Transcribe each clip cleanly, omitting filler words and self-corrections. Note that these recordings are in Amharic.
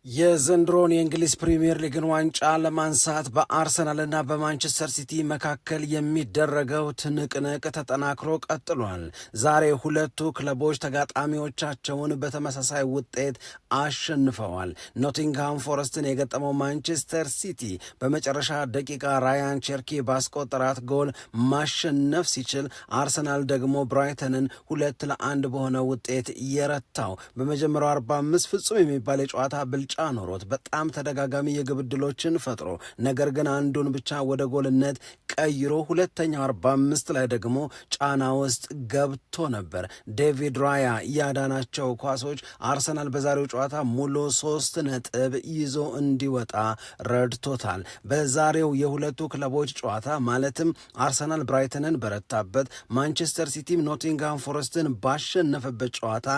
የዘንድሮን የእንግሊዝ ፕሪሚየር ሊግን ዋንጫ ለማንሳት በአርሰናልና በማንቸስተር ሲቲ መካከል የሚደረገው ትንቅንቅ ተጠናክሮ ቀጥሏል። ዛሬ ሁለቱ ክለቦች ተጋጣሚዎቻቸውን በተመሳሳይ ውጤት አሸንፈዋል። ኖቲንግሃም ፎረስትን የገጠመው ማንቸስተር ሲቲ በመጨረሻ ደቂቃ ራያን ቸርኪ ባስቆጠራት ጎል ማሸነፍ ሲችል፣ አርሰናል ደግሞ ብራይተንን 2-1 በሆነ ውጤት የረታው በመጀመሪያው 45 ፍጹም የሚባል የጨዋታ ብልጫ ኖሮት በጣም ተደጋጋሚ የግብ ዕድሎችን ፈጥሮ ነገር ግን አንዱን ብቻ ወደ ጎልነት ቀይሮ ሁለተኛው 45 ላይ ደግሞ ጫና ውስጥ ገብቶ ነበር። ዴቪድ ራያ ያዳናቸው ኳሶች አርሰናል በዛሬው ጨዋታ ሙሉ 3 ነጥብ ይዞ እንዲወጣ ረድቶታል። በዛሬው የሁለቱ ክለቦች ጨዋታ ማለትም አርሰናል ብራይተንን በረታበት፣ ማንቸስተር ሲቲም ኖቲንግሃም ፎረስትን ባሸነፈበት ጨዋታ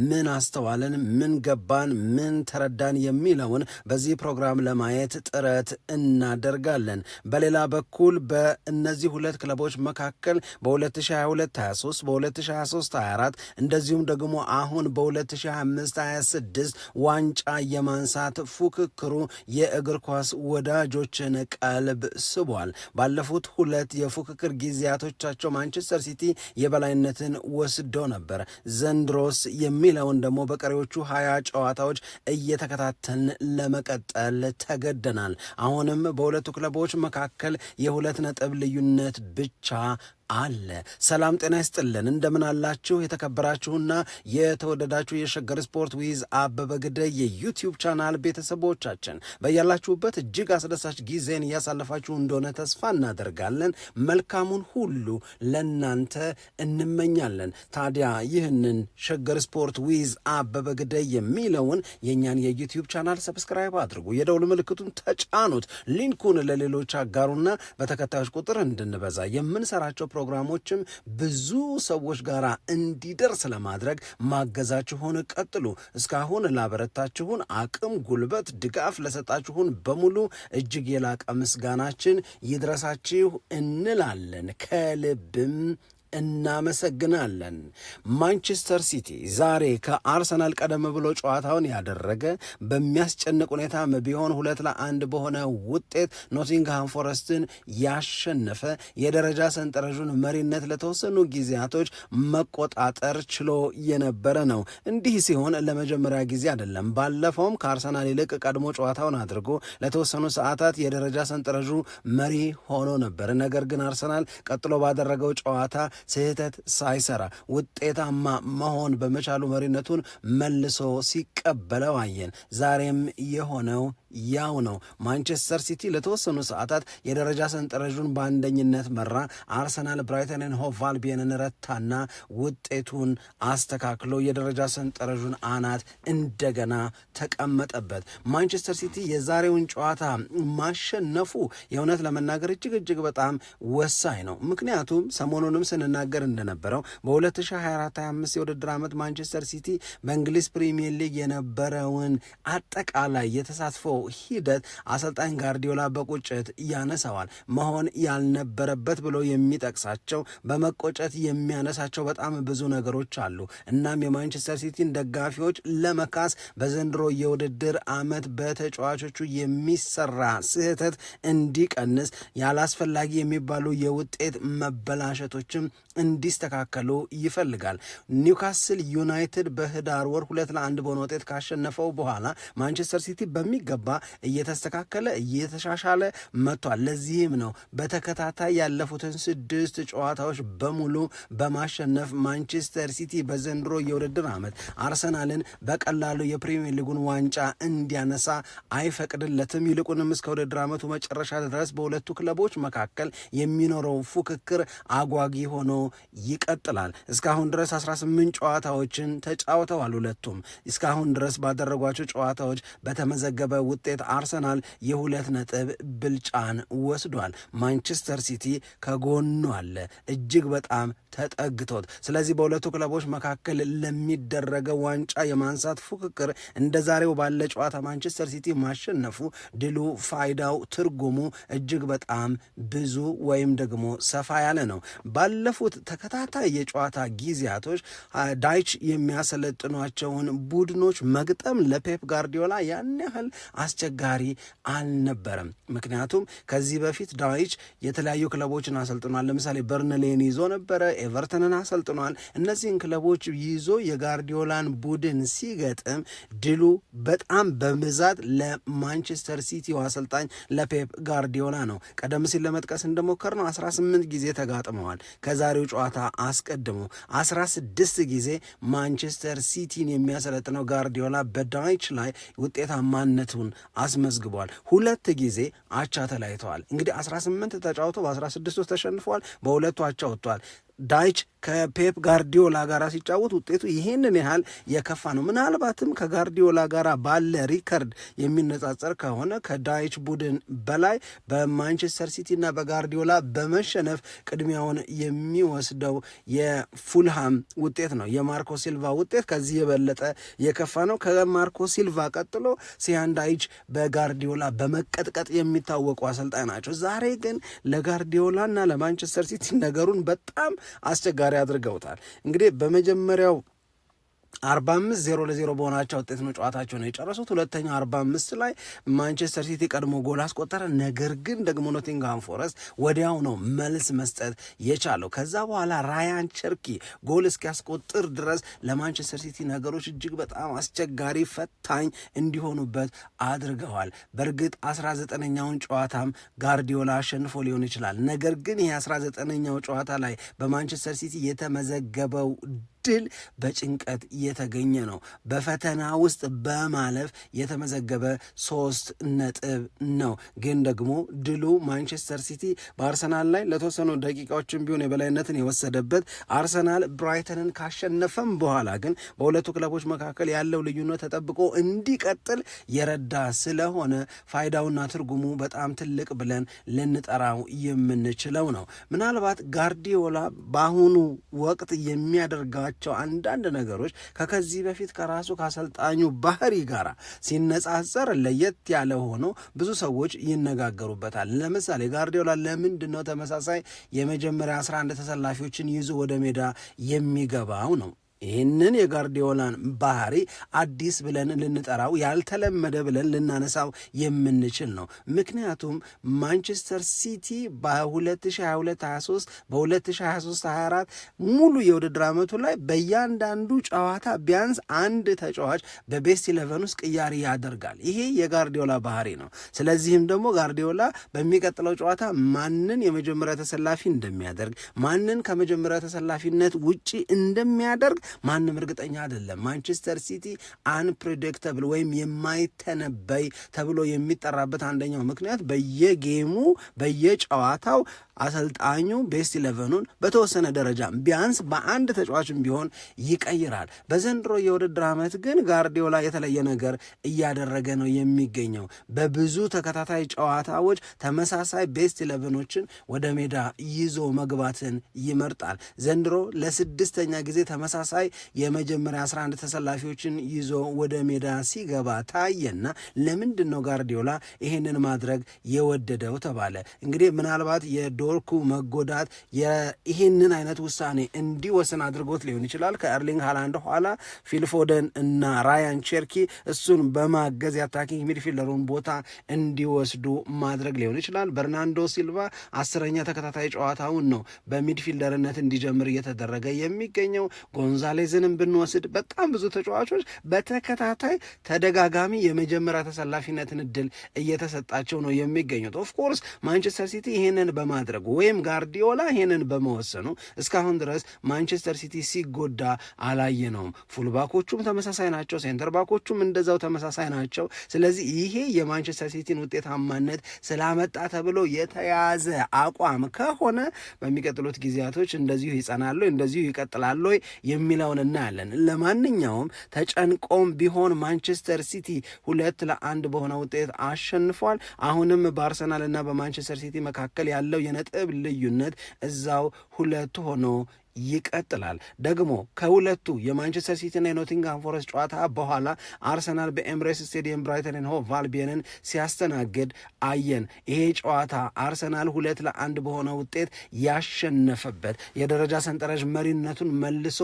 ምን አስተዋልን፣ ምን ገባን፣ ምን ተረዳን የሚለውን በዚህ ፕሮግራም ለማየት ጥረት እናደርጋለን። በሌላ በኩል በእነዚህ ሁለት ክለቦች መካከል በ2022-23 በ2023-24 እንደዚሁም ደግሞ አሁን በ2025-26 ዋንጫ የማንሳት ፉክክሩ የእግር ኳስ ወዳጆችን ቀልብ ስቧል። ባለፉት ሁለት የፉክክር ጊዜያቶቻቸው ማንቸስተር ሲቲ የበላይነትን ወስዶ ነበር። ዘንድሮስ የሚለውን ደግሞ በቀሪዎቹ 20 ጨዋታዎች እየተከታተልን ለመቀጠል ተገደናል። አሁንም በሁለቱ ክለቦች መካከል የ2 ነጥብ ልዩነት ብቻ አለ። ሰላም ጤና ይስጥልን፣ እንደምን አላችሁ የተከበራችሁና የተወደዳችሁ የሸገር ስፖርት ዊዝ አበበ ግደይ የዩቲዩብ ቻናል ቤተሰቦቻችን በያላችሁበት እጅግ አስደሳች ጊዜን እያሳለፋችሁ እንደሆነ ተስፋ እናደርጋለን። መልካሙን ሁሉ ለናንተ እንመኛለን። ታዲያ ይህንን ሸገር ስፖርት ዊዝ አበበ ግደይ የሚለውን የእኛን የዩቲዩብ ቻናል ሰብስክራይብ አድርጉ፣ የደውል ምልክቱን ተጫኑት፣ ሊንኩን ለሌሎች አጋሩና በተከታዮች ቁጥር እንድንበዛ የምንሰራቸው ፕሮግራሞችም ብዙ ሰዎች ጋር እንዲደርስ ለማድረግ ማገዛችሁን ቀጥሉ። እስካሁን ላበረታችሁን አቅም፣ ጉልበት፣ ድጋፍ ለሰጣችሁን በሙሉ እጅግ የላቀ ምስጋናችን ይድረሳችሁ እንላለን። ከልብም እናመሰግናለን። ማንቸስተር ሲቲ ዛሬ ከአርሰናል ቀደም ብሎ ጨዋታውን ያደረገ በሚያስጨንቅ ሁኔታም ቢሆን 2-1 በሆነ ውጤት ኖቲንግሃም ፎረስትን ያሸነፈ የደረጃ ሰንጠረዡን መሪነት ለተወሰኑ ጊዜያቶች መቆጣጠር ችሎ የነበረ ነው። እንዲህ ሲሆን ለመጀመሪያ ጊዜ አይደለም። ባለፈውም ከአርሰናል ይልቅ ቀድሞ ጨዋታውን አድርጎ ለተወሰኑ ሰዓታት የደረጃ ሰንጠረዡ መሪ ሆኖ ነበር። ነገር ግን አርሰናል ቀጥሎ ባደረገው ጨዋታ ስህተት ሳይሰራ ውጤታማ መሆን በመቻሉ መሪነቱን መልሶ ሲቀበለው አየን። ዛሬም የሆነው ያው ነው። ማንቸስተር ሲቲ ለተወሰኑ ሰዓታት የደረጃ ሰንጠረዡን በአንደኝነት መራ። አርሰናል ብራይተንን ሆቭ አልቢዮንን ረታና ውጤቱን አስተካክሎ የደረጃ ሰንጠረዡን አናት እንደገና ተቀመጠበት። ማንቸስተር ሲቲ የዛሬውን ጨዋታ ማሸነፉ የእውነት ለመናገር እጅግ በጣም ወሳኝ ነው። ምክንያቱም ሰሞኑንም ስንናገር እንደነበረው በ2024-25 የውድድር ዓመት ማንቸስተር ሲቲ በእንግሊዝ ፕሪሚየር ሊግ የነበረውን አጠቃላይ የተሳትፎ ሂደት አሰልጣኝ ጋርዲዮላ በቁጭት ያነሳዋል። መሆን ያልነበረበት ብሎ የሚጠቅሳቸው በመቆጨት የሚያነሳቸው በጣም ብዙ ነገሮች አሉ። እናም የማንቸስተር ሲቲን ደጋፊዎች ለመካስ በዘንድሮ የውድድር ዓመት በተጫዋቾቹ የሚሰራ ስህተት እንዲቀንስ ያላስፈላጊ የሚባሉ የውጤት መበላሸቶችም እንዲስተካከሉ ይፈልጋል። ኒውካስል ዩናይትድ በህዳር ወር 2-1 በሆነ ውጤት ካሸነፈው በኋላ ማንቸስተር ሲቲ በሚገባ እየተስተካከለ እየተሻሻለ መጥቷል። ለዚህም ነው በተከታታይ ያለፉትን 6 ጨዋታዎች በሙሉ በማሸነፍ ማንቸስተር ሲቲ በዘንድሮ የውድድር ዓመት አርሰናልን በቀላሉ የፕሪሚየር ሊጉን ዋንጫ እንዲያነሳ አይፈቅድለትም። ይልቁንም እስከ ውድድር ዓመቱ መጨረሻ ድረስ በሁለቱ ክለቦች መካከል የሚኖረው ፉክክር አጓጊ ሆኖ ይቀጥላል። እስካሁን ድረስ 18 ጨዋታዎችን ተጫውተዋል። ሁለቱም እስካሁን ድረስ ባደረጓቸው ጨዋታዎች በተመዘገበ ውጤት አርሰናል የ2 ነጥብ ብልጫን ወስዷል። ማንቸስተር ሲቲ ከጎኑ አለ እጅግ በጣም ተጠግቶት። ስለዚህ በሁለቱ ክለቦች መካከል ለሚደረገው ዋንጫ የማንሳት ፉክክር እንደ ዛሬው ባለ ጨዋታ ማንቸስተር ሲቲ ማሸነፉ ድሉ፣ ፋይዳው፣ ትርጉሙ እጅግ በጣም ብዙ ወይም ደግሞ ሰፋ ያለ ነው። ባለፉት ተከታታይ የጨዋታ ጊዜያቶች ዳይች የሚያሰለጥኗቸውን ቡድኖች መግጠም ለፔፕ ጋርዲዮላ ያን ያህል አስቸጋሪ አልነበረም። ምክንያቱም ከዚህ በፊት ዳይች የተለያዩ ክለቦችን አሰልጥኗል። ለምሳሌ በርንሌን ይዞ ነበረ፣ ኤቨርተንን አሰልጥኗል። እነዚህን ክለቦች ይዞ የጋርዲዮላን ቡድን ሲገጥም ድሉ በጣም በብዛት ለማንቸስተር ሲቲው አሰልጣኝ ለፔፕ ጋርዲዮላ ነው። ቀደም ሲል ለመጥቀስ እንደሞከር ነው 18 ጊዜ ተጋጥመዋል። ከዛሬው ጨዋታ አስቀድሞ 16 ጊዜ ማንቸስተር ሲቲን የሚያሰለጥነው ጋርዲዮላ በዳይች ላይ ውጤታማነቱን አስመዝግቧል። 2 ጊዜ አቻ ተለያይተዋል። እንግዲህ 18 ተጫውተው በ16 ተሸንፈዋል፣ በሁለቱ አቻ ወጥቷል። ዳይች ከፔፕ ጋርዲዮላ ጋር ሲጫወት ውጤቱ ይሄንን ያህል የከፋ ነው። ምናልባትም ከጋርዲዮላ ጋር ባለ ሪከርድ የሚነጻጸር ከሆነ ከዳይች ቡድን በላይ በማንቸስተር ሲቲ እና በጋርዲዮላ በመሸነፍ ቅድሚያውን የሚወስደው የፉልሃም ውጤት ነው። የማርኮ ሲልቫ ውጤት ከዚህ የበለጠ የከፋ ነው። ከማርኮ ሲልቫ ቀጥሎ ሲያን ዳይች በጋርዲዮላ በመቀጥቀጥ የሚታወቁ አሰልጣኝ ናቸው። ዛሬ ግን ለጋርዲዮላና ለማንቸስተር ሲቲ ነገሩን በጣም አስቸጋሪ አድርገውታል። እንግዲህ በመጀመሪያው 45-0-0 በሆናቸው ውጤት ነው ጨዋታቸውን የጨረሱት። ሁለተኛው 45 ላይ ማንቸስተር ሲቲ ቀድሞ ጎል አስቆጠረ። ነገር ግን ደግሞ ኖቲንግሃም ፎረስት ወዲያው ነው መልስ መስጠት የቻለው። ከዛ በኋላ ራያን ቸርኪ ጎል እስኪያስቆጥር ድረስ ለማንቸስተር ሲቲ ነገሮች እጅግ በጣም አስቸጋሪ ፈታኝ እንዲሆኑበት አድርገዋል። በእርግጥ 19ኛውን ጨዋታም ጋርዲዮላ አሸንፎ ሊሆን ይችላል። ነገር ግን ይህ 19ኛው ጨዋታ ላይ በማንቸስተር ሲቲ የተመዘገበው ድል በጭንቀት የተገኘ ነው። በፈተና ውስጥ በማለፍ የተመዘገበ 3 ነጥብ ነው። ግን ደግሞ ድሉ ማንቸስተር ሲቲ በአርሰናል ላይ ለተወሰኑ ደቂቃዎችን ቢሆን የበላይነትን የወሰደበት፣ አርሰናል ብራይተንን ካሸነፈም በኋላ ግን በሁለቱ ክለቦች መካከል ያለው ልዩነት ተጠብቆ እንዲቀጥል የረዳ ስለሆነ ፋይዳውና ትርጉሙ በጣም ትልቅ ብለን ልንጠራው የምንችለው ነው። ምናልባት ጋርዲዮላ በአሁኑ ወቅት የሚያደርጋ አንዳንድ ነገሮች ከዚህ በፊት ከራሱ ከአሰልጣኙ ባህሪ ጋር ሲነጻጸር ለየት ያለ ሆኖ ብዙ ሰዎች ይነጋገሩበታል። ለምሳሌ ጋርዲዮላ ለምንድን ነው ተመሳሳይ የመጀመሪያ 11 ተሰላፊዎችን ይዞ ወደ ሜዳ የሚገባው ነው? ይህንን የጋርዲዮላን ባህሪ አዲስ ብለን ልንጠራው ያልተለመደ ብለን ልናነሳው የምንችል ነው። ምክንያቱም ማንቸስተር ሲቲ በ2022-23 በ2023-24 ሙሉ የውድድር ዓመቱ ላይ በእያንዳንዱ ጨዋታ ቢያንስ አንድ ተጫዋች በቤስት 11 ውስጥ ቅያሪ ያደርጋል። ይሄ የጋርዲዮላ ባህሪ ነው። ስለዚህም ደግሞ ጋርዲዮላ በሚቀጥለው ጨዋታ ማንን የመጀመሪያ ተሰላፊ እንደሚያደርግ፣ ማንን ከመጀመሪያ ተሰላፊነት ውጪ እንደሚያደርግ ማንም እርግጠኛ አይደለም። ማንቸስተር ሲቲ አንፕሬዲክተብል ወይም የማይተነበይ ተብሎ የሚጠራበት አንደኛው ምክንያት በየጌሙ በየጨዋታው አሰልጣኙ ቤስት 11ን በተወሰነ ደረጃ ቢያንስ በአንድ ተጫዋችም ቢሆን ይቀይራል። በዘንድሮ የውድድር ዓመት ግን ጋርዲዮላ የተለየ ነገር እያደረገ ነው የሚገኘው። በብዙ ተከታታይ ጨዋታዎች ተመሳሳይ ቤስት 11ኖችን ወደ ሜዳ ይዞ መግባትን ይመርጣል። ዘንድሮ ለ6ኛ ጊዜ ተመሳሳይ የመጀመሪያ 11 ተሰላፊዎችን ይዞ ወደ ሜዳ ሲገባ ታየና ለምንድን ነው ጋርዲዮላ ይሄንን ማድረግ የወደደው ተባለ። እንግዲህ ምናልባት የዶርኩ መጎዳት ይህንን አይነት ውሳኔ እንዲወስን አድርጎት ሊሆን ይችላል። ከኤርሊንግ ሃላንድ ኋላ ፊልፎደን እና ራያን ቸርኪ እሱን በማገዝ የአታኪንግ ሚድፊልደሩን ቦታ እንዲወስዱ ማድረግ ሊሆን ይችላል። በርናንዶ ሲልቫ 10ኛ ተከታታይ ጨዋታውን ነው በሚድፊልደርነት እንዲጀምር እየተደረገ የሚገኘው። ጎንዛሌዝንም ብንወስድ በጣም ብዙ ተጫዋቾች በተከታታይ ተደጋጋሚ የመጀመሪያ ተሰላፊነትን እድል እየተሰጣቸው ነው የሚገኙት። ኦፍኮርስ ማንቸስተር ሲቲ ይህንን በማድረጉ ወይም ጋርዲዮላ ይህንን በመወሰኑ እስካሁን ድረስ ማንቸስተር ሲቲ ሲጎዳ አላየነውም። ፉልባኮቹም ተመሳሳይ ናቸው፣ ሴንተር ባኮቹም እንደዛው ተመሳሳይ ናቸው። ስለዚህ ይሄ የማንቸስተር ሲቲን ውጤታማነት ስላመጣ ተብሎ የተያዘ አቋም ከሆነ በሚቀጥሉት ጊዜያቶች እንደዚሁ ይጸናሉ፣ እንደዚሁ ይቀጥላሉ የሚል የሚለውን እናያለን። ለማንኛውም ተጨንቆም ቢሆን ማንቸስተር ሲቲ 2-1 በሆነ ውጤት አሸንፏል። አሁንም በአርሰናል እና በማንቸስተር ሲቲ መካከል ያለው የነጥብ ልዩነት እዛው 2 ሆኖ ይቀጥላል። ደግሞ ከሁለቱ የማንቸስተር ሲቲና የኖቲንግሃም ፎረስት ጨዋታ በኋላ አርሰናል በኤምሬትስ ስቴዲየም ብራይተንን ሆቭ አልቢዮንን ሲያስተናግድ አየን። ይሄ ጨዋታ አርሰናል 2-1 በሆነ ውጤት ያሸነፈበት የደረጃ ሰንጠረዥ መሪነቱን መልሶ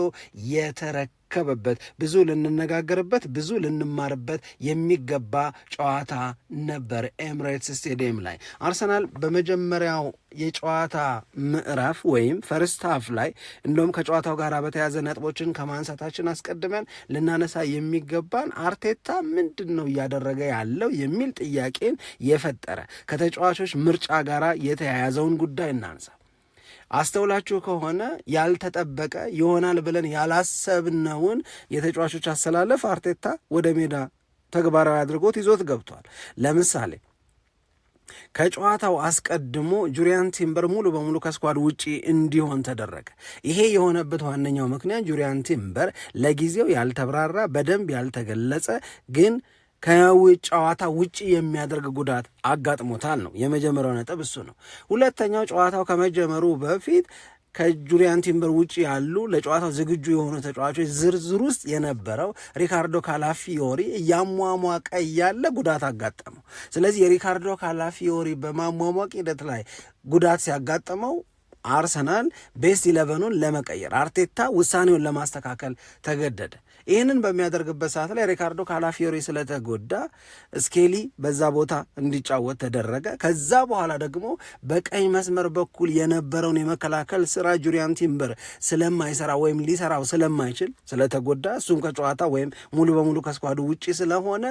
የተረከበበት ብዙ ልንነጋገርበት ብዙ ልንማርበት የሚገባ ጨዋታ ነበር። ኤምሬትስ ስቴዲየም ላይ አርሰናል በመጀመሪያው የጨዋታ ምዕራፍ ወይም ፈርስት ሃፍ ላይ እንደውም ከጨዋታው ጋር በተያዘ ነጥቦችን ከማንሳታችን አስቀድመን ልናነሳ የሚገባን አርቴታ ምንድን ነው እያደረገ ያለው የሚል ጥያቄን የፈጠረ ከተጫዋቾች ምርጫ ጋር የተያያዘውን ጉዳይ እናንሳ። አስተውላችሁ ከሆነ ያልተጠበቀ ይሆናል ብለን ያላሰብነውን የተጫዋቾች አሰላለፍ አርቴታ ወደ ሜዳ ተግባራዊ አድርጎት ይዞት ገብቷል። ለምሳሌ ከጨዋታው አስቀድሞ ጁሪያን ቲምበር ሙሉ በሙሉ ከስኳድ ውጪ እንዲሆን ተደረገ። ይሄ የሆነበት ዋነኛው ምክንያት ጁሪያን ቲምበር ለጊዜው ያልተብራራ በደንብ ያልተገለጸ ግን ከጨዋታ ውጪ የሚያደርግ ጉዳት አጋጥሞታል ነው የመጀመሪያው ነጥብ እሱ ነው። ሁለተኛው ጨዋታው ከመጀመሩ በፊት ከጁሪያን ቲምበር ውጪ ያሉ ለጨዋታው ዝግጁ የሆኑ ተጫዋቾች ዝርዝር ውስጥ የነበረው ሪካርዶ ካላፊዮሪ እያሟሟቀ ያለ ጉዳት አጋጠመው። ስለዚህ የሪካርዶ ካላፊዮሪ በማሟሟቅ ሂደት ላይ ጉዳት ሲያጋጠመው አርሰናል ቤስት 11ን ለመቀየር አርቴታ ውሳኔውን ለማስተካከል ተገደደ። ይህንን በሚያደርግበት ሰዓት ላይ ሪካርዶ ካላፊዮሪ ስለተጎዳ ስኬሊ በዛ ቦታ እንዲጫወት ተደረገ። ከዛ በኋላ ደግሞ በቀኝ መስመር በኩል የነበረውን የመከላከል ስራ ጁሪያን ቲምበር ስለማይሰራ ወይም ሊሰራው ስለማይችል ስለተጎዳ እሱም ከጨዋታ ወይም ሙሉ በሙሉ ከስኳዱ ውጪ ስለሆነ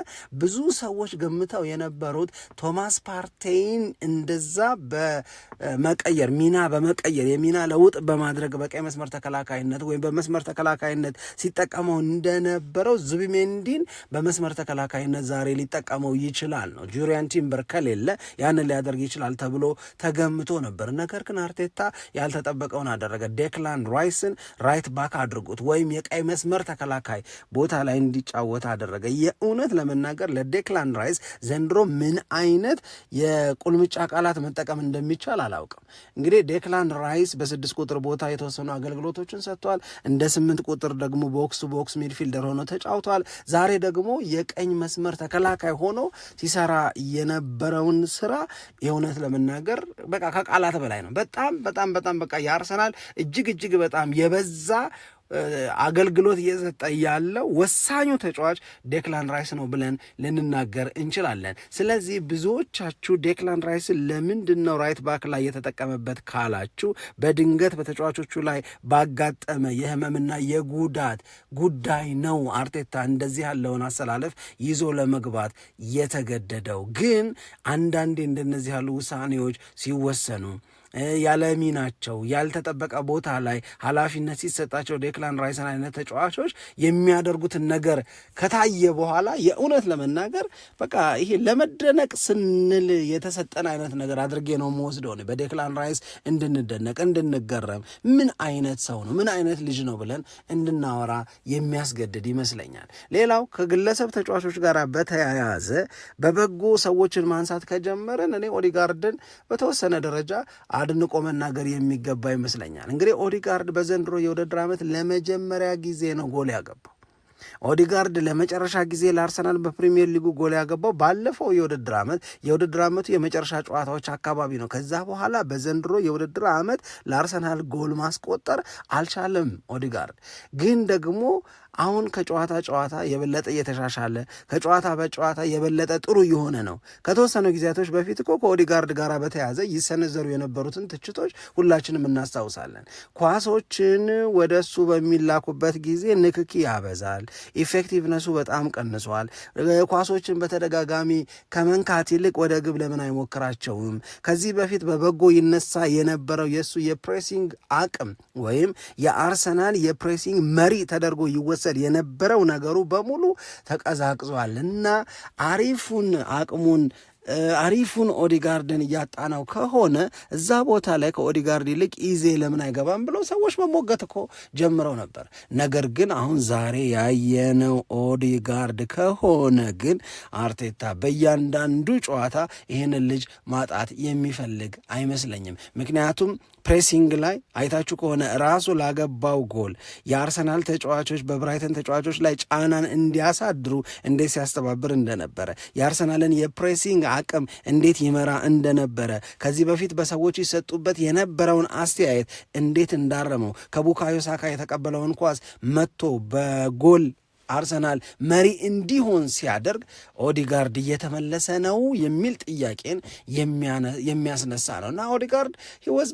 ብዙ ሰዎች ገምተው የነበሩት ቶማስ ፓርቴይን እንደዛ በመቀየር ሚና በመቀየር የሚና ለውጥ በማድረግ በቀኝ መስመር ተከላካይነት ወይም በመስመር ተከላካይነት ሲጠቀመው እንደነበረው ዙቢሜንዲን በመስመር ተከላካይነት ዛሬ ሊጠቀመው ይችላል ነው። ጁሪያን ቲምበር ከሌለ ያንን ሊያደርግ ይችላል ተብሎ ተገምቶ ነበር። ነገር ግን አርቴታ ያልተጠበቀውን አደረገ። ዴክላን ራይስን ራይት ባክ አድርጎት ወይም የቀይ መስመር ተከላካይ ቦታ ላይ እንዲጫወት አደረገ። የእውነት ለመናገር ለዴክላን ራይስ ዘንድሮ ምን አይነት የቁልምጫ ቃላት መጠቀም እንደሚቻል አላውቅም። እንግዲህ ዴክላን ራይስ በ6 ቁጥር ቦታ የተወሰኑ አገልግሎቶችን ሰጥቷል። እንደ 8 ቁጥር ደግሞ ቦክስ ቱ ቦክስ ሚድፊልደር ሆኖ ተጫውቷል። ዛሬ ደግሞ የቀኝ መስመር ተከላካይ ሆኖ ሲሰራ የነበረውን ስራ የእውነት ለመናገር በቃ ከቃላት በላይ ነው። በጣም በቃ የአርሰናል እጅግ በጣም የበዛ አገልግሎት እየሰጠ ያለው ወሳኙ ተጫዋች ዴክላን ራይስ ነው ብለን ልንናገር እንችላለን። ስለዚህ ብዙዎቻችሁ ዴክላን ራይስን ለምንድን ነው ራይት ባክ ላይ የተጠቀመበት ካላችሁ በድንገት በተጫዋቾቹ ላይ ባጋጠመ የህመምና የጉዳት ጉዳይ ነው አርቴታ እንደዚህ ያለውን አሰላለፍ ይዞ ለመግባት የተገደደው። ግን አንዳንዴ እንደነዚህ ያሉ ውሳኔዎች ሲወሰኑ ያለሚናቸው ያልተጠበቀ ቦታ ላይ ኃላፊነት ሲሰጣቸው ዴክላን ራይስን አይነት ተጫዋቾች የሚያደርጉትን ነገር ከታየ በኋላ የእውነት ለመናገር በቃ ይሄ ለመደነቅ ስንል የተሰጠን አይነት ነገር አድርጌ ነው የምወስደው። በዴክላን ራይስ እንድንደነቅ እንድንገረም ምን አይነት ሰው ነው ምን አይነት ልጅ ነው ብለን እንድናወራ የሚያስገድድ ይመስለኛል። ሌላው ከግለሰብ ተጫዋቾች ጋር በተያያዘ በበጎ ሰዎችን ማንሳት ከጀመረን እኔ ኦዲጋርድን በተወሰነ ደረጃ አድንቆ መናገር የሚገባ ይመስለኛል። እንግዲህ ኦዲጋርድ በዘንድሮ የውድድር ዓመት ለመጀመሪያ ጊዜ ነው ጎል ያገባው። ኦዲጋርድ ለመጨረሻ ጊዜ ለአርሰናል በፕሪሚየር ሊጉ ጎል ያገባው ባለፈው የውድድር ዓመቱ የመጨረሻ ጨዋታዎች አካባቢ ነው። ከዛ በኋላ በዘንድሮ የውድድር ዓመት ለአርሰናል ጎል ማስቆጠር አልቻለም። ኦዲጋርድ ግን ደግሞ አሁን ከጨዋታ የበለጠ እየተሻሻለ ከጨዋታ በጨዋታ የበለጠ ጥሩ የሆነ ነው። ከተወሰኑ ጊዜያቶች በፊት እኮ ከኦዲጋርድ ጋር በተያዘ ይሰነዘሩ የነበሩትን ትችቶች ሁላችንም እናስታውሳለን። ኳሶችን ወደ እሱ በሚላኩበት ጊዜ ንክኪ ያበዛል፣ ኢፌክቲቭነሱ በጣም ቀንሷል፣ ኳሶችን በተደጋጋሚ ከመንካት ይልቅ ወደ ግብ ለምን አይሞክራቸውም? ከዚህ በፊት በበጎ ይነሳ የነበረው የእሱ የፕሬሲንግ አቅም ወይም የአርሰናል የፕሬሲንግ መሪ ተደርጎ ይወሰድ የነበረው ነገሩ በሙሉ ተቀዛቅዟል እና አሪፉን አቅሙን አሪፉን ኦዲጋርድን እያጣናው ከሆነ እዛ ቦታ ላይ ከኦዲጋርድ ይልቅ ኢዜ ለምን አይገባም ብለው ሰዎች መሞገት እኮ ጀምረው ነበር። ነገር ግን አሁን ዛሬ ያየነው ኦዲጋርድ ከሆነ ግን አርቴታ በእያንዳንዱ ጨዋታ ይህንን ልጅ ማጣት የሚፈልግ አይመስለኝም። ምክንያቱም ፕሬሲንግ ላይ አይታችሁ ከሆነ ራሱ ላገባው ጎል የአርሰናል ተጫዋቾች በብራይተን ተጫዋቾች ላይ ጫናን እንዲያሳድሩ እንዴት ሲያስተባብር እንደነበረ፣ የአርሰናልን የፕሬሲንግ አቅም እንዴት ይመራ እንደነበረ፣ ከዚህ በፊት በሰዎች ይሰጡበት የነበረውን አስተያየት እንዴት እንዳረመው፣ ከቡካዮ ሳካ የተቀበለውን ኳስ መጥቶ በጎል አርሰናል መሪ እንዲሆን ሲያደርግ ኦዲጋርድ እየተመለሰ ነው የሚል ጥያቄን የሚያስነሳ ነው እና ኦዲጋርድ ህይወት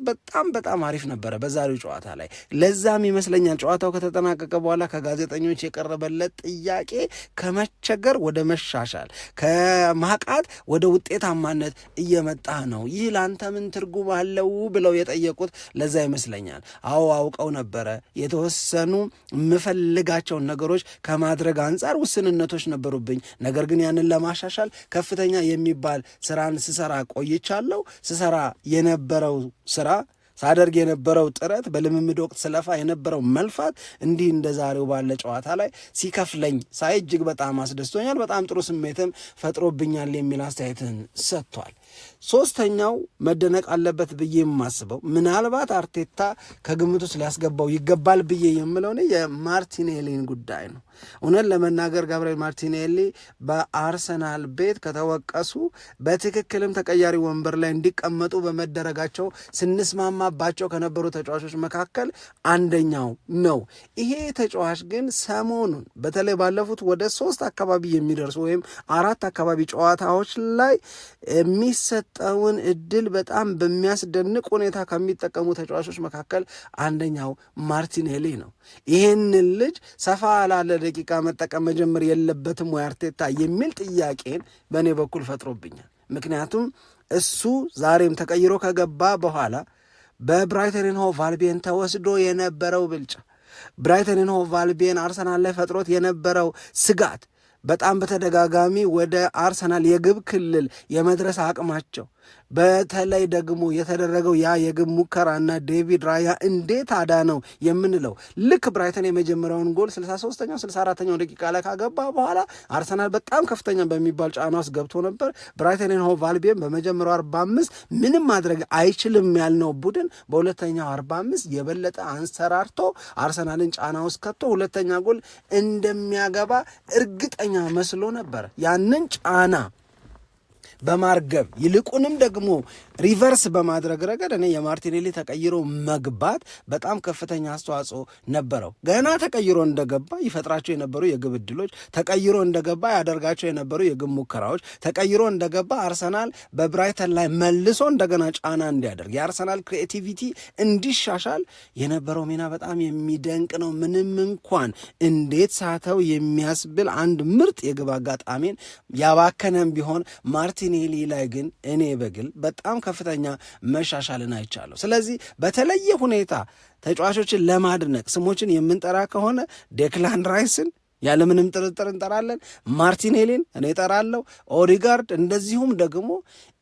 በጣም አሪፍ ነበረ በዛሬው ጨዋታ ላይ። ለዛም ይመስለኛል ጨዋታው ከተጠናቀቀ በኋላ ከጋዜጠኞች የቀረበለት ጥያቄ ከመቸገር ወደ መሻሻል፣ ከማቃት ወደ ውጤታማነት እየመጣ ነው፣ ይህ ለአንተ ምን ትርጉም አለው ብለው የጠየቁት ለዛ ይመስለኛል። አዎ አውቀው ነበረ የተወሰኑ የምፈልጋቸውን ነገሮች ከማድረግ አንጻር ውስንነቶች ነበሩብኝ፣ ነገር ግን ያንን ለማሻሻል ከፍተኛ የሚባል ስራን ስሰራ ቆይቻለሁ። ስሰራ የነበረው ስራ ሳደርግ የነበረው ጥረት በልምምድ ወቅት ስለፋ የነበረው መልፋት እንዲህ እንደ ዛሬው ባለ ጨዋታ ላይ ሲከፍለኝ ሳይ እጅግ በጣም አስደስቶኛል፣ በጣም ጥሩ ስሜትም ፈጥሮብኛል የሚል አስተያየትን ሰጥቷል። ሶስተኛው መደነቅ አለበት ብዬ የማስበው ምናልባት አርቴታ ከግምት ውስጥ ሊያስገባው ይገባል ብዬ የምለው የማርቲኔሊን ጉዳይ ነው። እውነት ለመናገር ጋብርኤል ማርቲኔሊ በአርሰናል ቤት ከተወቀሱ በትክክልም ተቀያሪ ወንበር ላይ እንዲቀመጡ በመደረጋቸው ስንስማማባቸው ከነበሩ ተጫዋቾች መካከል አንደኛው ነው። ይሄ ተጫዋች ግን ሰሞኑን በተለይ ባለፉት ወደ 3 አካባቢ የሚደርሱ ወይም 4 አካባቢ ጨዋታዎች ላይ የሚሰጠውን እድል በጣም በሚያስደንቅ ሁኔታ ከሚጠቀሙ ተጫዋቾች መካከል አንደኛው ማርቲኔሊ ነው። ይህንን ልጅ ሰፋ ላለ ደቂቃ መጠቀም መጀመር የለበትም ወይ አርቴታ የሚል ጥያቄን በእኔ በኩል ፈጥሮብኛል። ምክንያቱም እሱ ዛሬም ተቀይሮ ከገባ በኋላ በብራይተን ኤንድ ሆቭ አልቢዮን ተወስዶ የነበረው ብልጫ፣ ብራይተን ኤንድ ሆቭ አልቢዮን አርሰናል ላይ ፈጥሮት የነበረው ስጋት፣ በጣም በተደጋጋሚ ወደ አርሰናል የግብ ክልል የመድረስ አቅማቸው፣ በተለይ ደግሞ የተደረገው ያ የግብ ሙከራና ዴቪድ ራያ እንዴት አዳነው የምንለው ልክ ብራይተን የመጀመሪያውን ጎል 63ኛው 64ኛው ደቂቃ ላይ ካገባ በኋላ አርሰናል በጣም ከፍተኛ በሚባል ጫና ውስጥ ገብቶ ነበር። ብራይተን ኤንድ ሆቭ አልቢዮን በመጀመሪያው 45 ምንም ማድረግ አይችልም ያልነው ቡድን በሁለተኛው 45 የበለጠ አንሰራርቶ አርሰናልን ጫና ውስጥ ከቶ ሁለተኛ ጎል እንደሚያገባ እርግጠኛ መስሎ ነበር። ያንን ጫና በማርገብ ይልቁንም ደግሞ ሪቨርስ በማድረግ ረገድ እኔ የማርቲኔሊ ተቀይሮ መግባት በጣም ከፍተኛ አስተዋጽኦ ነበረው። ገና ተቀይሮ እንደገባ ይፈጥራቸው የነበሩ የግብ ዕድሎች፣ ተቀይሮ እንደገባ ያደርጋቸው የነበሩ የግብ ሙከራዎች፣ ተቀይሮ እንደገባ አርሰናል በብራይተን ላይ መልሶ እንደገና ጫና እንዲያደርግ የአርሰናል ክሬቲቪቲ እንዲሻሻል የነበረው ሚና በጣም የሚደንቅ ነው። ምንም እንኳን እንዴት ሳተው የሚያስብል አንድ ምርጥ የግብ አጋጣሚን ያባከነም ቢሆን ማርቲኔሊ ላይ ግን እኔ በግል በጣም ከፍተኛ መሻሻልን አይቻለሁ። ስለዚህ በተለየ ሁኔታ ተጫዋቾችን ለማድነቅ ስሞችን የምንጠራ ከሆነ ዴክላን ራይስን ያለምንም ጥርጥር እንጠራለን፣ ማርቲኔሊን እኔ እጠራለሁ፣ ኦዲጋርድ እንደዚሁም ደግሞ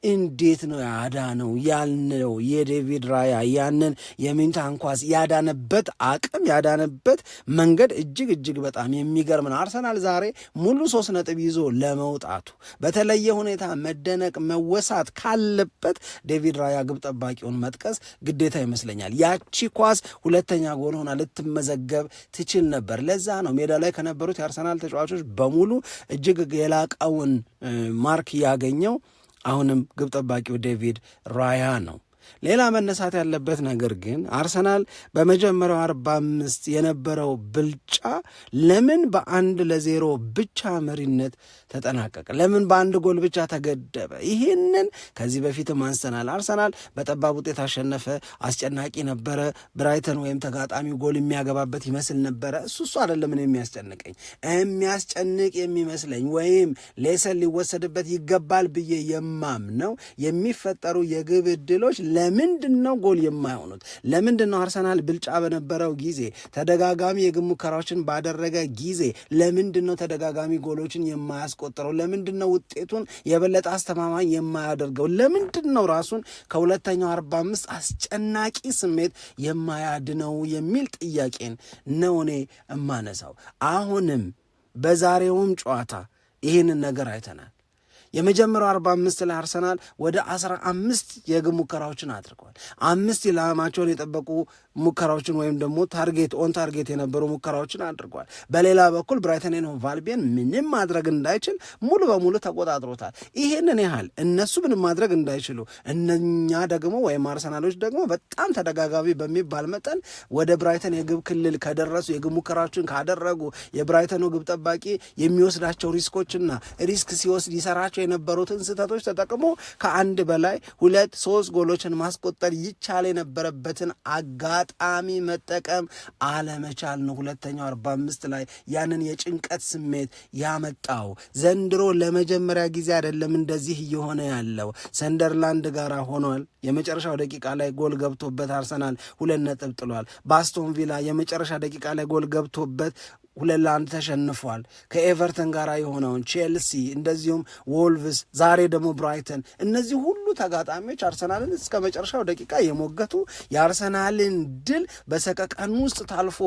እንዴት ነው ያዳነው ያልነው የዴቪድ ራያ ያንን የሚንታን ኳስ ያዳነበት አቅም ያዳነበት መንገድ እጅግ በጣም የሚገርም ነው። አርሰናል ዛሬ ሙሉ 3 ነጥብ ይዞ ለመውጣቱ በተለየ ሁኔታ መደነቅ መወሳት ካለበት ዴቪድ ራያ ግብ ጠባቂውን መጥቀስ ግዴታ ይመስለኛል። ያቺ ኳስ ሁለተኛ ጎል ሆና ልትመዘገብ ትችል ነበር። ለዛ ነው ሜዳ ላይ ከነበሩት የአርሰናል ተጫዋቾች በሙሉ እጅግ የላቀውን ማርክ ያገኘው አሁንም ግብ ጠባቂው ዴቪድ ራያ ነው። ሌላ መነሳት ያለበት ነገር ግን አርሰናል በመጀመሪያው 45 የነበረው ብልጫ ለምን በ1-0 ብቻ መሪነት ተጠናቀቀ? ለምን በአንድ ጎል ብቻ ተገደበ? ይህንን ከዚህ በፊትም አንስተናል። አርሰናል በጠባብ ውጤት አሸነፈ፣ አስጨናቂ ነበረ፣ ብራይተን ወይም ተጋጣሚ ጎል የሚያገባበት ይመስል ነበረ። እሱ አይደለም የሚያስጨንቀኝ። የሚያስጨንቅ የሚመስለኝ ወይም ሌሰን ሊወሰድበት ይገባል ብዬ የማምነው የሚፈጠሩ የግብ ዕድሎች ለምንድነው ጎል የማይሆኑት? ለምንድነው አርሰናል ብልጫ በነበረው ጊዜ ተደጋጋሚ የግብ ሙከራዎችን ባደረገ ጊዜ ለምንድነው ተደጋጋሚ ጎሎችን የማያስቆጥረው? ለምንድነው ውጤቱን የበለጠ አስተማማኝ የማያደርገው? ለምንድነው ራሱን ከሁለተኛው 45 አስጨናቂ ስሜት የማያድነው የሚል ጥያቄን ነው እኔ እማነሳው። አሁንም በዛሬውም ጨዋታ ይህንን ነገር አይተናል። የመጀመሪያው 45 ላይ አርሰናል ወደ 15 የግብ ሙከራዎችን አድርገዋል። 5 ኢላማቸውን የጠበቁ ሙከራዎችን ወይም ደግሞ ኦን ታርጌት የነበሩ ሙከራዎችን አድርገዋል። በሌላ በኩል ብራይተን ኤንድ ሆቭ አልቢዮን ምንም ማድረግ እንዳይችል ሙሉ በሙሉ ተቆጣጥሮታል። ይሄንን ያህል እነሱ ምንም ማድረግ እንዳይችሉ እነኛ ደግሞ ወይም አርሰናሎች ደግሞ በጣም ተደጋጋሚ በሚባል መጠን ወደ ብራይተን የግብ ክልል ከደረሱ የግብ ሙከራዎችን ካደረጉ የብራይተኑ ግብ ጠባቂ የሚወስዳቸው ሪስኮችና ሪስክ ሲወስድ ይሰራቸው የነበሩትን ስህተቶች ተጠቅሞ ከአንድ በላይ 2-3 ጎሎችን ማስቆጠር ይቻል የነበረበትን አጋጣሚ መጠቀም አለመቻል ነው ሁለተኛው 45 ላይ ያንን የጭንቀት ስሜት ያመጣው። ዘንድሮ ለመጀመሪያ ጊዜ አይደለም እንደዚህ እየሆነ ያለው፣ ሰንደርላንድ ጋር ሆኗል። የመጨረሻው ደቂቃ ላይ ጎል ገብቶበት አርሰናል 2 ነጥብ ጥሏል። በአስቶን ቪላ የመጨረሻ ደቂቃ ላይ ጎል ገብቶበት 2-1 ተሸንፏል። ከኤቨርተን ጋር የሆነውን ቼልሲ፣ እንደዚሁም ወልቭስ፣ ዛሬ ደግሞ ብራይተን፣ እነዚህ ሁሉ ተጋጣሚዎች አርሰናልን እስከ መጨረሻው ደቂቃ የሞገቱ የአርሰናልን ድል በሰቀቀን ውስጥ ታልፎ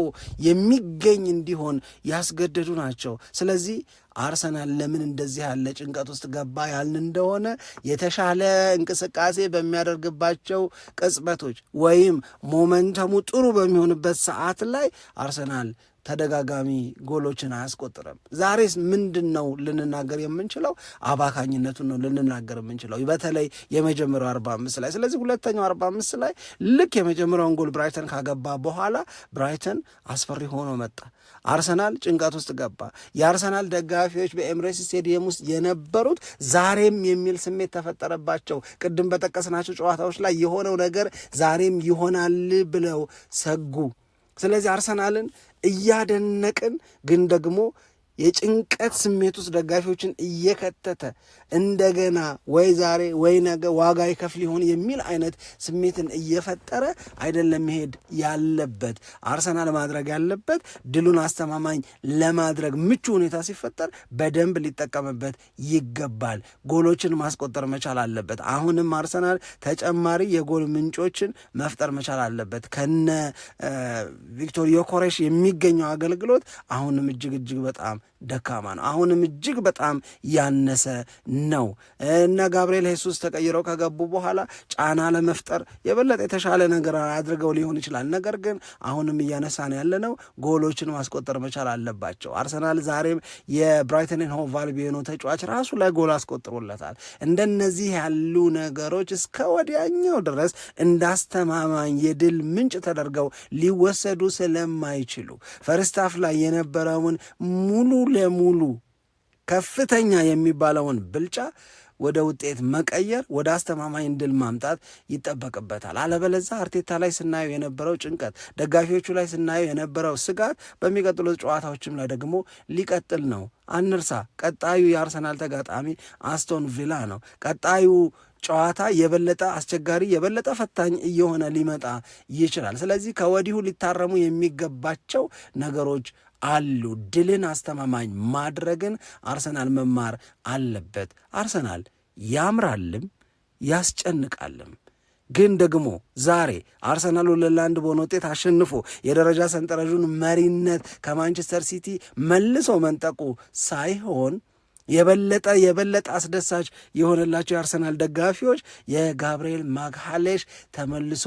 የሚገኝ እንዲሆን ያስገደዱ ናቸው። ስለዚህ አርሰናል ለምን እንደዚህ ያለ ጭንቀት ውስጥ ገባ ያልን እንደሆነ የተሻለ እንቅስቃሴ በሚያደርግባቸው ቅጽበቶች ወይም ሞመንተሙ ጥሩ በሚሆንበት ሰዓት ላይ አርሰናል ተደጋጋሚ ጎሎችን አያስቆጥርም። ዛሬስ ምንድን ነው ልንናገር የምንችለው? አባካኝነቱን ነው ልንናገር የምንችለው፣ በተለይ የመጀመሪያው 45 ላይ። ስለዚህ ሁለተኛው 45 ላይ ልክ የመጀመሪያውን ጎል ብራይተን ካገባ በኋላ ብራይተን አስፈሪ ሆኖ መጣ። አርሰናል ጭንቀት ውስጥ ገባ። የአርሰናል ደጋፊዎች በኤምሬትስ ስቴዲየም ውስጥ የነበሩት ዛሬም የሚል ስሜት ተፈጠረባቸው። ቅድም በጠቀስናቸው ጨዋታዎች ላይ የሆነው ነገር ዛሬም ይሆናል ብለው ሰጉ። ስለዚህ አርሰናልን እያደነቅን ግን ደግሞ የጭንቀት ስሜት ውስጥ ደጋፊዎችን እየከተተ እንደገና ወይ ዛሬ ወይ ነገ ዋጋ ይከፍል ሊሆን የሚል አይነት ስሜትን እየፈጠረ አይደለም መሄድ ያለበት። አርሰናል ማድረግ ያለበት ድሉን አስተማማኝ ለማድረግ ምቹ ሁኔታ ሲፈጠር በደንብ ሊጠቀምበት ይገባል። ጎሎችን ማስቆጠር መቻል አለበት። አሁንም አርሰናል ተጨማሪ የጎል ምንጮችን መፍጠር መቻል አለበት። ከነ ቪክቶር ዮኬሬሽ የሚገኘው አገልግሎት አሁንም እጅግ በጣም ደካማ ነው። አሁንም እጅግ በጣም ያነሰ ነው። እነ ጋብርኤል ሄሱስ ተቀይረው ከገቡ በኋላ ጫና ለመፍጠር የበለጠ የተሻለ ነገር አድርገው ሊሆን ይችላል። ነገር ግን አሁንም እያነሳን ያለነው ጎሎችን ማስቆጠር መቻል አለባቸው። አርሰናል ዛሬም የብራይተን ኤንድ ሆቭ አልቢዮን ተጫዋች ራሱ ላይ ጎል አስቆጥሮለታል። እንደነዚህ ያሉ ነገሮች እስከ ወዲያኛው ድረስ እንዳስተማማኝ የድል ምንጭ ተደርገው ሊወሰዱ ስለማይችሉ ፈርስታፍ ላይ የነበረውን ሙሉ ለሙሉ ከፍተኛ የሚባለውን ብልጫ ወደ ውጤት መቀየር፣ ወደ አስተማማኝ ድል ማምጣት ይጠበቅበታል። አለበለዚያ አርቴታ ላይ ስናየው የነበረው ጭንቀት፣ ደጋፊዎቹ ላይ ስናየው የነበረው ስጋት በሚቀጥሉት ጨዋታዎችም ላይ ደግሞ ሊቀጥል ነው። አንርሳ፣ ቀጣዩ የአርሰናል ተጋጣሚ አስቶን ቪላ ነው። ቀጣዩ ጨዋታ የበለጠ አስቸጋሪ የበለጠ ፈታኝ እየሆነ ሊመጣ ይችላል። ስለዚህ ከወዲሁ ሊታረሙ የሚገባቸው ነገሮች አሉ። ድልን አስተማማኝ ማድረግን አርሰናል መማር አለበት። አርሰናል ያምራልም ያስጨንቃልም። ግን ደግሞ ዛሬ አርሰናል 2-1 በሆነ ውጤት አሸንፎ የደረጃ ሰንጠረዡን መሪነት ከማንቸስተር ሲቲ መልሶ መንጠቁ ሳይሆን የበለጠ አስደሳች የሆነላቸው የአርሰናል ደጋፊዎች የጋብርኤል ማግሃሌሽ ተመልሶ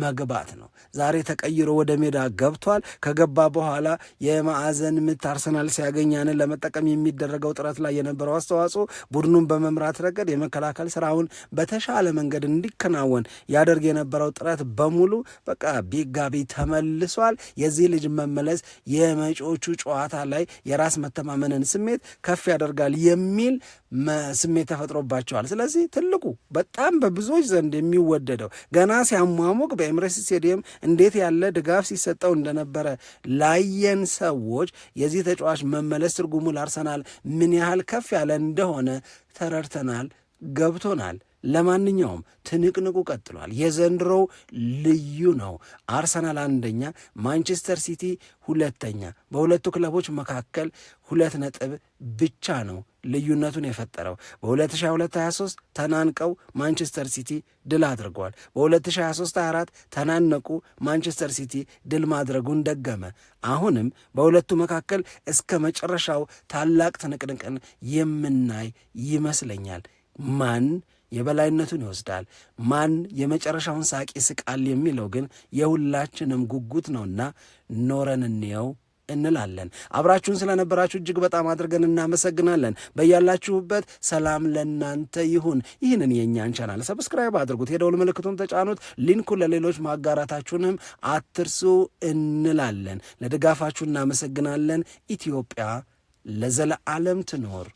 መግባት ነው። ዛሬ ተቀይሮ ወደ ሜዳ ገብቷል። ከገባ በኋላ የማዕዘን ምት አርሰናል ሲያገኝ ያንን ለመጠቀም የሚደረገው ጥረት ላይ የነበረው አስተዋጽኦ ቡድኑን በመምራት ረገድ የመከላከል ስራውን በተሻለ መንገድ እንዲከናወን ያደርግ የነበረው ጥረት በሙሉ በቃ ቢጋቢ ተመልሷል። የዚህ ልጅ መመለስ የመጪዎቹ ጨዋታ ላይ የራስ መተማመንን ስሜት ከፍ ያደርጋል የሚል ስሜት ተፈጥሮባቸዋል። ስለዚህ ትልቁ በጣም በብዙዎች ዘንድ የሚወደደው ገና ሲያሟሙቅ በኤምሬትስ ስቴዲየም እንዴት ያለ ድጋፍ ሲሰጠው እንደነበረ ላየን ሰዎች የዚህ ተጫዋች መመለስ ትርጉሙ ለአርሰናል ምን ያህል ከፍ ያለ እንደሆነ ተረድተናል፣ ገብቶናል። ለማንኛውም ትንቅንቁ ቀጥሏል። የዘንድሮው ልዩ ነው። አርሰናል አንደኛ፣ ማንቸስተር ሲቲ ሁለተኛ። በሁለቱ ክለቦች መካከል 2 ነጥብ ብቻ ነው ልዩነቱን የፈጠረው። በ2022/23 ተናንቀው ማንቸስተር ሲቲ ድል አድርጓል። በ2023/24 ተናነቁ፣ ማንቸስተር ሲቲ ድል ማድረጉን ደገመ። አሁንም በሁለቱ መካከል እስከ መጨረሻው ታላቅ ትንቅንቅን የምናይ ይመስለኛል። ማን የበላይነቱን ይወስዳል፣ ማን የመጨረሻውን ሳቅ ይስቃል የሚለው ግን የሁላችንም ጉጉት ነውና ኖረን እንየው እንላለን። አብራችሁን ስለነበራችሁ እጅግ በጣም አድርገን እናመሰግናለን። በያላችሁበት ሰላም ለናንተ ይሁን። ይህንን የእኛን ቻናል ሰብስክራይብ አድርጉት፣ የደውል ምልክቱን ተጫኑት፣ ሊንኩን ለሌሎች ማጋራታችሁንም አትርሱ እንላለን። ለድጋፋችሁ እናመሰግናለን። ኢትዮጵያ ለዘለዓለም ትኖር።